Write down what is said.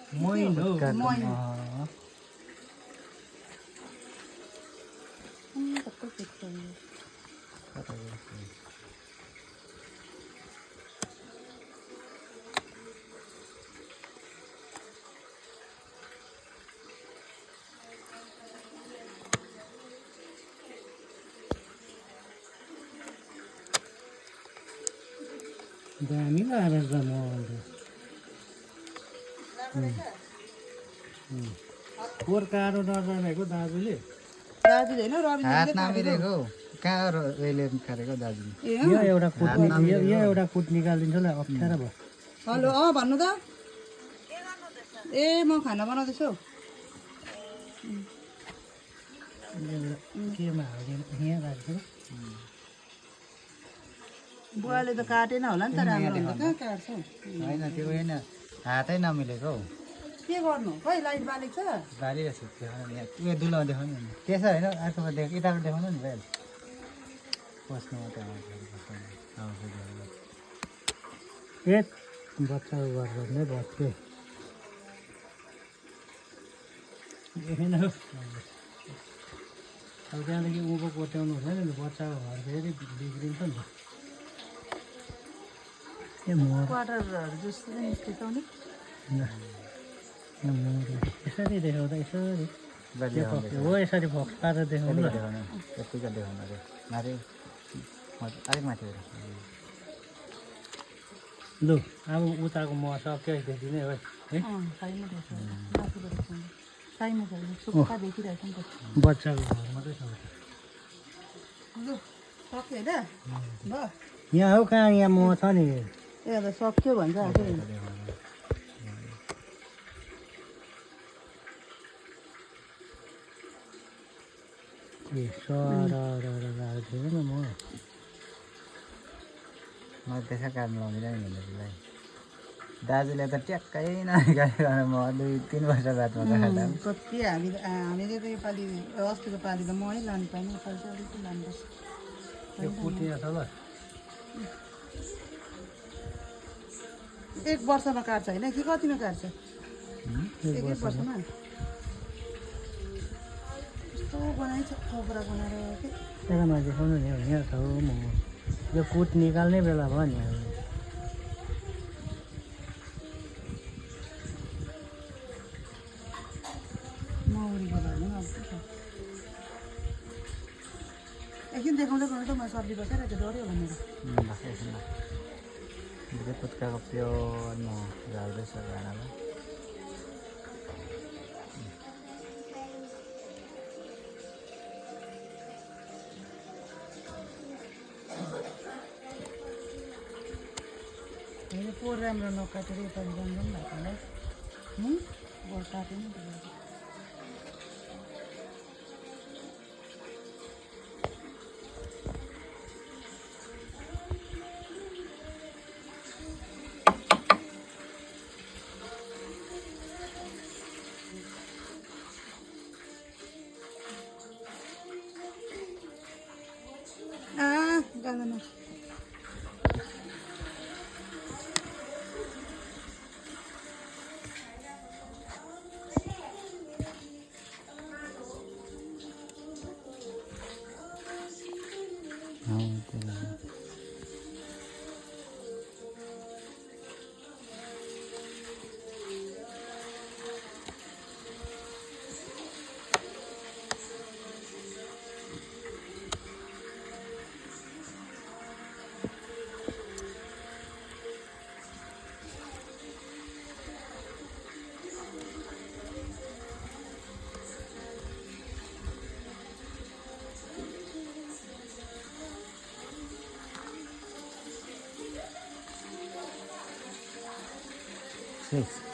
मैन हो मैन कस्तो फिक्स दामी लागेको छ म पोहोर काँडो नजानेको दाजुले दाजुले होइन रविन्द्रले हात नमिलेको कहाँ उहिले खारेको दाजुले ए यहाँ एउटा कुट निकालिदिन्छ ल अप्ठ्यारो भयो हेलो भन्नु त ए म खाना बनाउँदैछु हौ केमा हाल्दैन यहाँ राख्छु बुवाले त काटेन होला नि त राम्रो हुन्छ कहाँ काट्छ होइन त्यो होइन हातै नमिलेको हौ के गर्नु खै लाइट बालेको छ बालिरहेको छु देखाउनु यहाँ उयो दुलो देखाउनु नि त्यसो होइन अर्कोमा यताबाट देखाउनु नि भाइ बस्नु मात्रै ए बच्चा गरेर नै बस्थ्यो देखेन हौ अब त्यहाँदेखि उँभो कोट्याउनु हुँदैन नि बच्चाको घर फेरि बिग्रिन्छ नि ए म क्वार्टरहरू जस्तो चाहिँ निस्केछौ नि यसरी देखाउँदा यसरी देखाउनु हो यसरी फक्स पारेर देखाउनु न देखाउनु यतिको देखाउनु अरे माथि अलिक माथि लु अब उताको म सक्यो त्यति नै हो है छैन छैन छैन सुक्खा देखिरहेको नि त बच्चाको घर मात्रै छ लु सक्यो होइन भयो यहाँ हौ कहाँ यहाँ म छ नि ए अब सक्यो भन्छ आफै ए सर राखेको थिएन म म त्यसै कारण लाउँदिनँ नि भन्दैलाई दाजुले त ट्याक्कै ननिकालिकन म 2-3 वर्ष बादमा खाँदा कति हामीले त योपालि अस्तिको पालि त मै लानु पाएन योपालि चाहिँ अलिकति लानुपर्छ यो कुटिया छ ल 1 वर्षमा काट्छ होइन कि कतिमा काट्छ एक वर्षमा कस्तो बनाएछ खोपरा बनाएर के त्यसमा देखाउनु नि यहाँ छ हौ म यो कुट निकाल्ने बेला भयो नि मौरीको भयो नि अब के छ एकदिन देखाउँदै गर्नु त म सब्जी बसाइरहेको छु डऱ्यो भनेर धेरै पुत्काको प्योर म झार्दैछ भाँडामा होइन पोहोर राम्रो नकाटेर योपालि राम्रो पनि भएको होला पोहोर काट्यो नि त जाँदैन Six.